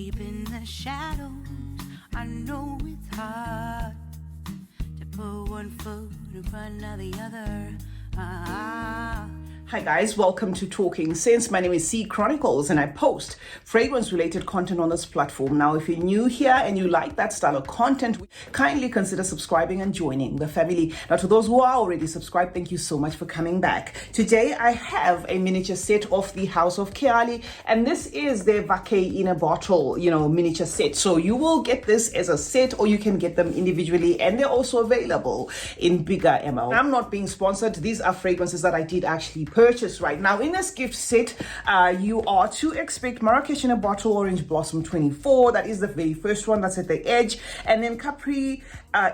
Deep in the shadows, I know it's hard to put one foot in front of the other. Hi guys, welcome to Talking Sense. My name is C Chronicles and I post fragrance related content on this platform. Now, if you're new here and you like that style of content, kindly consider subscribing and joining the family. Now, to those who are already subscribed, thank you so much for coming back. Today, I have a miniature set of the House of Kayali, and this is their Vacay in a bottle, miniature set. So you will get this as a set or you can get them individually, and they're also available in bigger ml. I'm not being sponsored. These are fragrances that I did actually purchase right now. In this gift set, you are to expect Marrakesh in a bottle, Orange Blossom 24. That is the very first one that's at the edge. And then Capri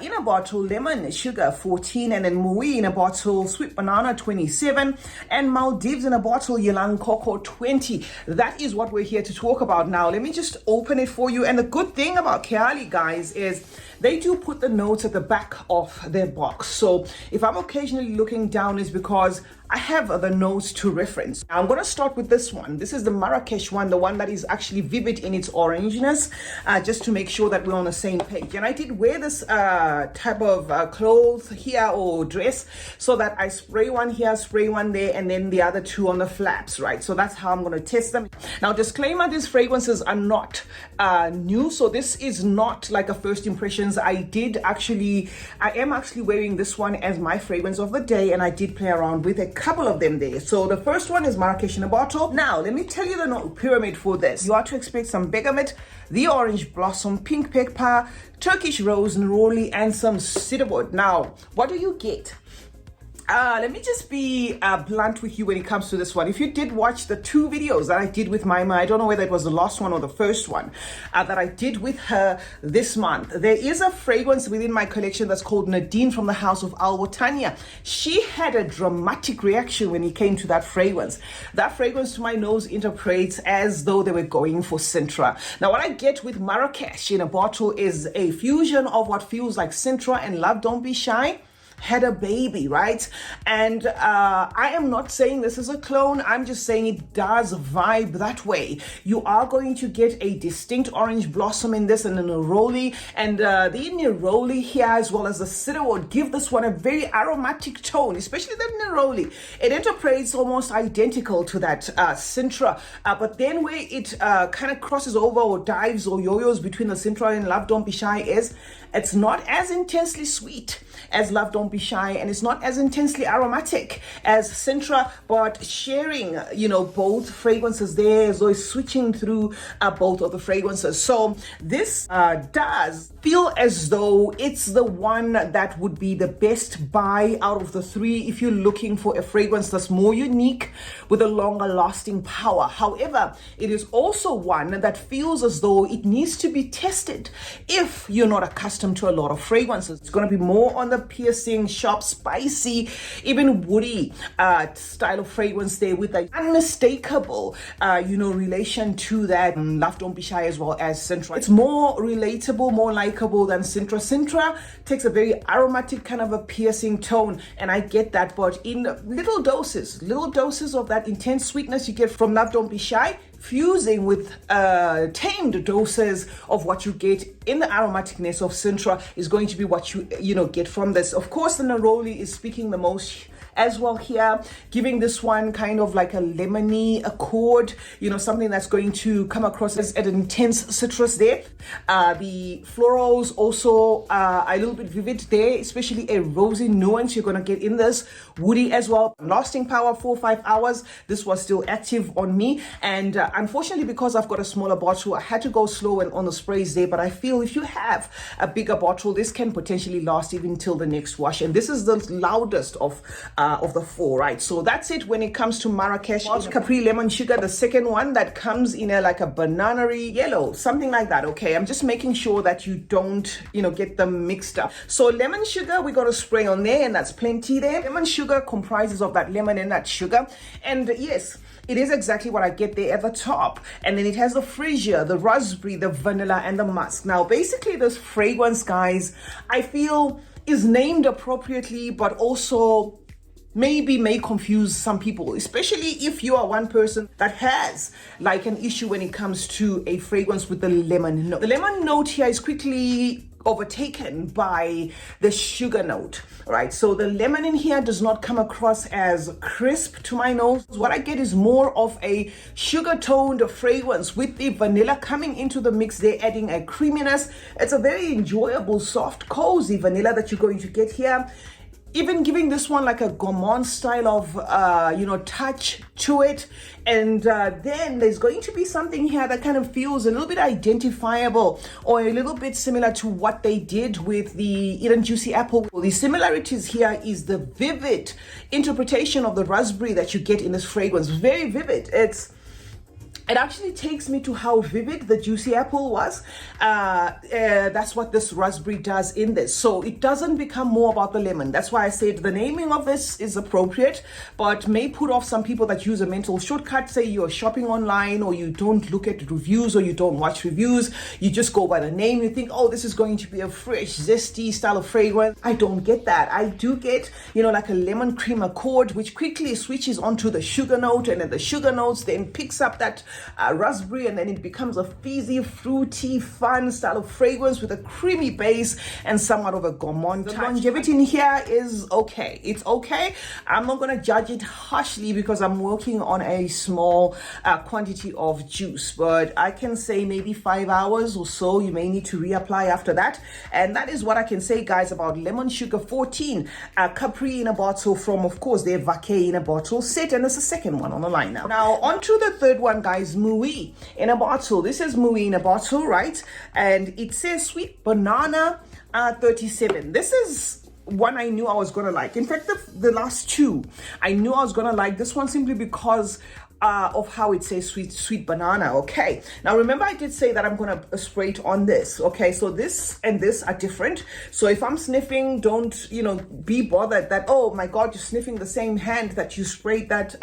in a bottle, Lemon Sugar 14. And then Moui in a bottle, Sweet Banana 27. And Maldives in a bottle, Ylang Coco 20. That is what we're here to talk about now. Let me just open it for you. And the good thing about Kayali, guys, is they do put the notes at the back of their box. So if I'm occasionally looking down, is because I have the notes to reference. Now, I'm going to start with this one. This is the Marrakesh one, the one that is actually vivid in its orangeness, just to make sure that we're on the same page. And I did wear this type of clothes here or dress, so that I spray one here, spray one there, and then the other two on the flaps, right? So that's how I'm going to test them. Now, disclaimer, these fragrances are not new. So this is not like a first impressions. I am actually wearing this one as my fragrance of the day, and I did play around with a couple of them there. So the first one is Marrakesh in a bottle. Now, let me tell you the note pyramid for this. You are to expect some bergamot, the orange blossom, pink pepper, Turkish rose, neroli, and some cedarwood. Now, what do you get? Let me just be blunt with you when it comes to this one. If you did watch the two videos that I did with Maima, I don't know whether it was the last one or the first one that I did with her this month. There is a fragrance within my collection that's called Nadine from the House of Al Botania. She had a dramatic reaction when it came to that fragrance. That fragrance to my nose interprets as though they were going for Sintra. Now, what I get with Marrakesh in a bottle is a fusion of what feels like Sintra and Love Don't Be Shy had a baby, right? And I am not saying this is a clone. I'm just saying it does vibe that way. You are going to get a distinct orange blossom in this, and a neroli, and the neroli here as well as the cedarwood give this one a very aromatic tone, especially the neroli. It interprets almost identical to that Sintra, but then where it kind of crosses over or dives or yo-yos between the Sintra and Love Don't Be Shy is it's not as intensely sweet as Love Don't Be Shy, and it's not as intensely aromatic as Sintra, but sharing, both fragrances there, so it's switching through both of the fragrances. So this does feel as though it's the one that would be the best buy out of the three if you're looking for a fragrance that's more unique with a longer lasting power. However, it is also one that feels as though it needs to be tested if you're not accustomed to a lot of fragrances. It's going to be more on the piercing, sharp, spicy, even woody style of fragrance there, with an unmistakable relation to that Love Don't Be Shy as well as Sintra. It's more relatable, more likable than Sintra. Sintra takes a very aromatic kind of a piercing tone, and I get that, but in little doses of that intense sweetness you get from Love Don't Be Shy, fusing with tamed doses of what you get in the aromaticness of Sintra is going to be what you get from this. Of course, the neroli is speaking the most as well here, giving this one kind of like a lemony accord, something that's going to come across as an intense citrus there. The florals also a little bit vivid there, especially a rosy nuance you're going to get in this. Woody as well. Lasting power 4 or 5 hours. This was still active on me, and unfortunately, because I've got a smaller bottle, I had to go slow and on the sprays there, but I feel if you have a bigger bottle, this can potentially last even till the next wash, and this is the loudest of the four, right? So that's it when it comes to Marrakesh. Capri Lemon Sugar, the second one that comes in like a banana-y yellow, something like that. Okay, I'm just making sure that you don't get them mixed up. So lemon sugar, we got a spray on there, and that's plenty there. Lemon sugar comprises of that lemon and that sugar, and yes, it is exactly what I get there at the top. And then it has the freesia, the raspberry, the vanilla, and the musk. Now, basically, this fragrance, guys, I feel is named appropriately, but also maybe may confuse some people, especially if you are one person that has like an issue when it comes to a fragrance with the lemon note. The lemon note here is quickly overtaken by the sugar note, right? So the lemon in here does not come across as crisp to my nose. What I get is more of a sugar toned fragrance with the vanilla coming into the mix. They're adding a creaminess. It's a very enjoyable, soft, cozy vanilla that you're going to get here. Even giving this one like a gourmand style of, touch to it. And then there's going to be something here that kind of feels a little bit identifiable or a little bit similar to what they did with the Eden Juicy Apple. The similarities here is the vivid interpretation of the raspberry that you get in this fragrance. Very vivid. It actually takes me to how vivid the Juicy Apple was. That's what this raspberry does in this. So it doesn't become more about the lemon. That's why I said the naming of this is appropriate, but may put off some people that use a mental shortcut. Say you're shopping online, or you don't look at reviews, or you don't watch reviews. You just go by the name. You think, oh, this is going to be a fresh, zesty style of fragrance. I don't get that. I do get, like a lemon cream accord, which quickly switches onto the sugar note, and then the sugar notes then picks up that raspberry, and then it becomes a fizzy, fruity, fun style of fragrance with a creamy base and somewhat of a gourmand touch. The longevity in here is okay. It's okay. I'm not going to judge it harshly because I'm working on a small quantity of juice, but I can say maybe 5 hours or so. You may need to reapply after that. And that is what I can say, guys, about Lemon Sugar 14 Capri in a bottle from, of course, their Vacay in a bottle set, and it's the second one on the line now. Now on to the third one, guys. Moui in a bottle. This is Moui in a bottle, right? And it says sweet banana 37. This is one I knew I was gonna like. In fact, the last two I knew I was gonna like. This one simply because of how it says sweet banana. Okay, now remember I did say that I'm gonna spray it on this. Okay, so this and this are different. So if I'm sniffing, don't be bothered that, oh my god, you're sniffing the same hand that you sprayed that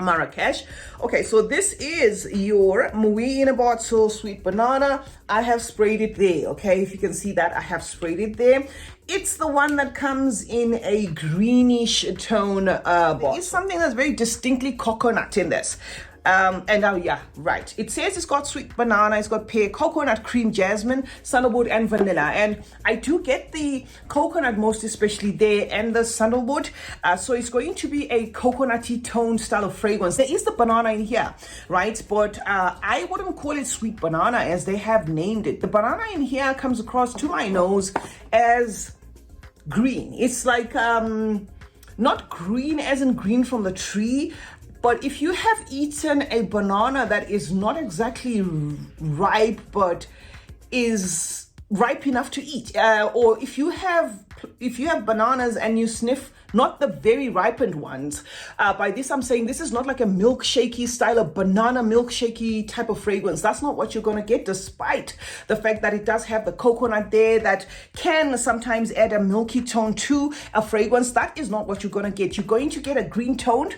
Marrakesh. Okay, so this is your Moui in a bottle sweet banana. I have sprayed it there. Okay, if you can see that, I have sprayed it there. It's the one that comes in a greenish tone bottle. There is something that's very distinctly coconut in this. And now, yeah, right. It says it's got sweet banana, it's got pear, coconut, cream, jasmine, sandalwood, and vanilla. And I do get the coconut most especially there, and the sandalwood. So it's going to be a coconutty tone style of fragrance. There is the banana in here, right? But I wouldn't call it sweet banana as they have named it. The banana in here comes across to my nose as green. It's like not green as in green from the tree, but if you have eaten a banana that is not exactly ripe but is ripe enough to eat, or if you have bananas and you sniff not the very ripened ones, by this I'm saying this is not like a milkshakey style of banana milkshakey type of fragrance. That's not what you're going to get, despite the fact that it does have the coconut there that can sometimes add a milky tone to a fragrance. That is not what you're going to get. You're going to get a green toned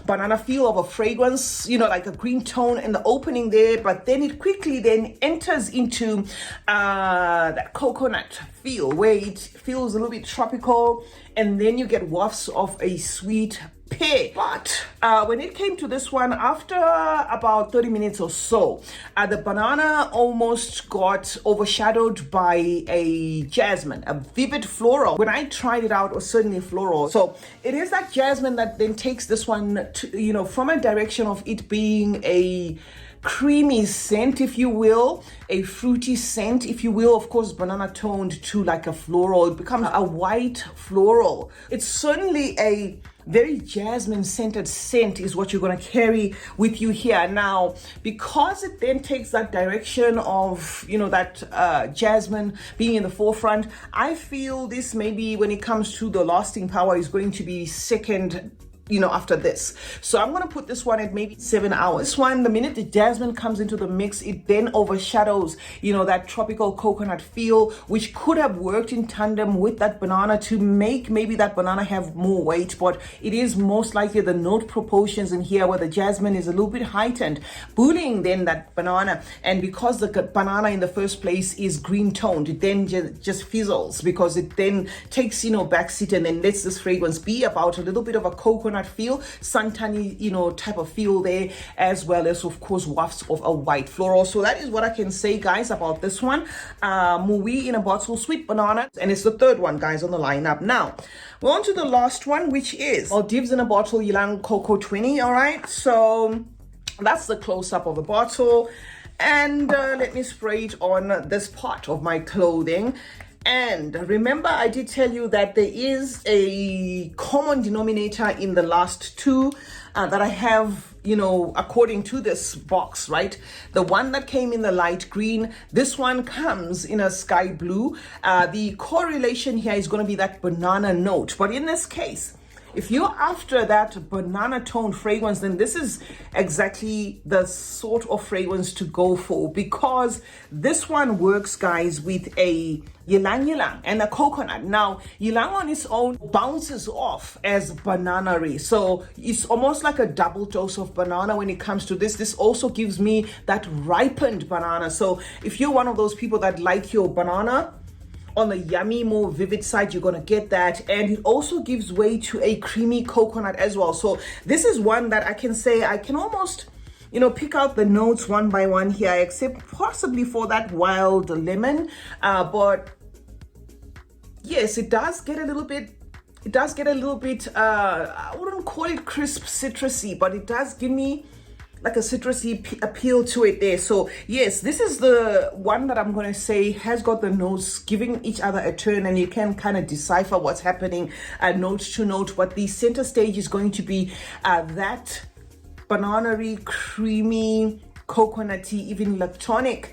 banana feel of a fragrance, like a green tone in the opening there, but then it quickly then enters into that coconut feel where it feels a little bit tropical, and then you get wafts of a sweet pear. But when it came to this one, after about 30 minutes or so, the banana almost got overshadowed by a jasmine, a vivid floral. When I tried it out, it was certainly floral. So it is that jasmine that then takes this one to, from a direction of it being a creamy scent, if you will, a fruity scent, if you will, of course, banana toned to like a floral. It becomes a white floral. It's certainly a very jasmine scented scent is what you're going to carry with you here. Now, because it then takes that direction of, that jasmine being in the forefront, I feel this maybe when it comes to the lasting power is going to be second after this. So I'm going to put this one at maybe 7 hours. This one, the minute the jasmine comes into the mix, it then overshadows, that tropical coconut feel, which could have worked in tandem with that banana to make maybe that banana have more weight, but it is most likely the note proportions in here where the jasmine is a little bit heightened, bullying then that banana. And because the banana in the first place is green toned, it then just fizzles because it then takes, backseat and then lets this fragrance be about a little bit of a coconut feel, suntany, type of feel there, as well as of course wafts of a white floral. So that is what I can say, guys, about this one. Moui in a bottle, sweet banana, and it's the third one, guys, on the lineup. Now we're on to the last one, which is Maldives in a bottle, Ylang Coco 20. All right, so that's the close-up of the bottle, and let me spray it on this part of my clothing. And remember, I did tell you that there is a common denominator in the last two that I have, according to this box, right? The one that came in the light green, this one comes in a sky blue. The correlation here is going to be that banana note. But in this case, if you're after that banana tone fragrance, then this is exactly the sort of fragrance to go for, because this one works, guys, with a ylang and a coconut. Now, ylang on its own bounces off as banana-y. So it's almost like a double dose of banana when it comes to this. This also gives me that ripened banana. So if you're one of those people that like your banana on the yummy, more vivid side, you're gonna get that. And it also gives way to a creamy coconut as well. So this is one that I can say I can almost, pick out the notes one by one here, except possibly for that wild lemon. But yes, it does get a little bit, I wouldn't call it crisp citrusy, but it does give me like a citrusy appeal to it there. So yes, this is the one that I'm going to say has got the notes giving each other a turn, and you can kind of decipher what's happening note to note. But the center stage is going to be that banana-y, creamy, coconutty, even lactonic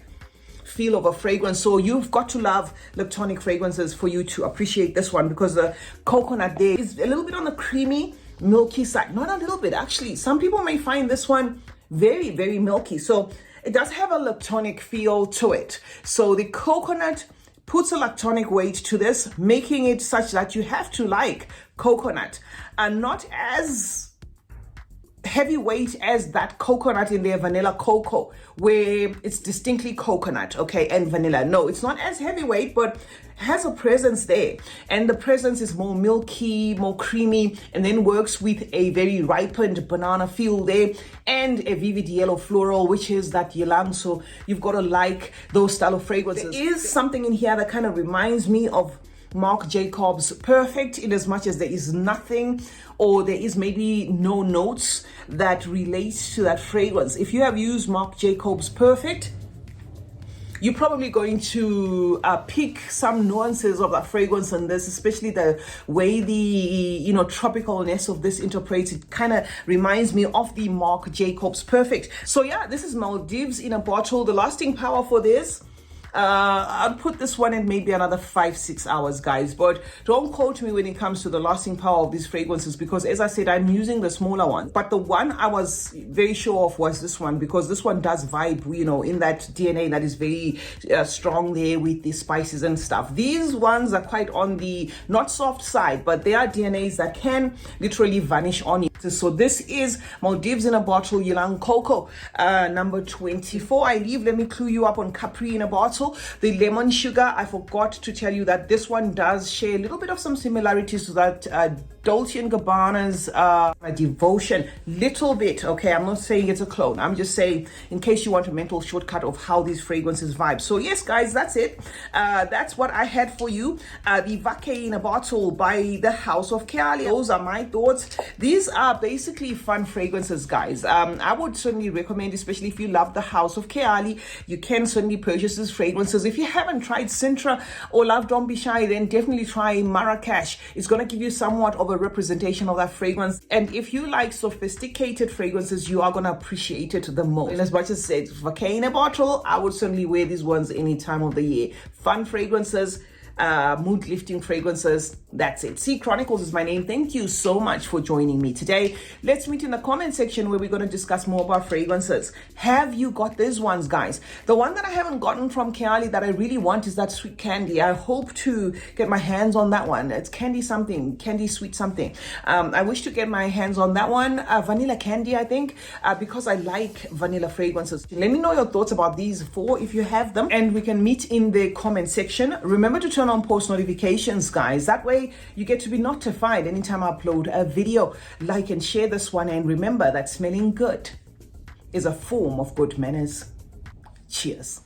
feel of a fragrance. So you've got to love lactonic fragrances for you to appreciate this one, because the coconut there is a little bit on the creamy, milky side. Not a little bit, actually. Some people may find this one very, very milky. So it does have a lactonic feel to it. So the coconut puts a lactonic weight to this, making it such that you have to like coconut, and not as heavyweight as that coconut in their vanilla cocoa, where it's distinctly coconut, okay, and vanilla. No, it's not as heavyweight, but has a presence there, and the presence is more milky, more creamy, and then works with a very ripened banana feel there, and a vivid yellow floral, which is that ylang. So you've got to like those style of fragrances. There is something in here that kind of reminds me of Marc Jacobs Perfect, in as much as there is nothing, or there is maybe no notes that relates to that fragrance. If you have used Marc Jacobs Perfect, you're probably going to pick some nuances of that fragrance in this, especially the way the tropicalness of this interprets. It kind of reminds me of the Marc Jacobs Perfect. So yeah, this is Maldives in a bottle. The lasting power for this, I'll put this one in maybe another 5-6 hours, guys, but don't quote me when it comes to the lasting power of these fragrances, because as I said, I'm using the smaller one. But the one I was very sure of was this one, because this one does vibe, in that DNA that is very strong there with the spices and stuff. These ones are quite on the not soft side, but they are DNAs that can literally vanish on you. So this is Maldives in a bottle, Ylang Coco, number 24. Let me clue you up on Capri in a bottle. The lemon sugar, I forgot to tell you that this one does share a little bit of some similarities to that Dolce & Gabbana's Devotion. Little bit, okay? I'm not saying it's a clone. I'm just saying, in case you want a mental shortcut of how these fragrances vibe. So yes, guys, that's it. That's what I had for you. The Vacay in a bottle by the House of Kayali. Those are my thoughts. These are basically fun fragrances, guys. I would certainly recommend, especially if you love the House of Kayali, you can certainly purchase these fragrances. If you haven't tried Sintra or Love Don't Be Shy, then definitely try Marrakesh. It's going to give you somewhat of a representation of that fragrance. And if you like sophisticated fragrances, you are going to appreciate it the most. And as much as it's Vacay in a bottle, I would certainly wear these ones any time of the year. Fun fragrances, mood lifting fragrances. That's it. C Chronicles is my name. Thank you so much for joining me today. Let's meet in the comment section where we're going to discuss more about fragrances. Have you got these ones, guys? The one that I haven't gotten from Kayali that I really want is that sweet candy. I hope to get my hands on that one. It's candy something, candy sweet something. I wish to get my hands on that one. Vanilla candy, I think, because I like vanilla fragrances. Let me know your thoughts about these four if you have them, and we can meet in the comment section. Remember to turn on post notifications, guys. That way you get to be notified anytime I upload a video. Like and share this one, and remember that smelling good is a form of good manners. Cheers.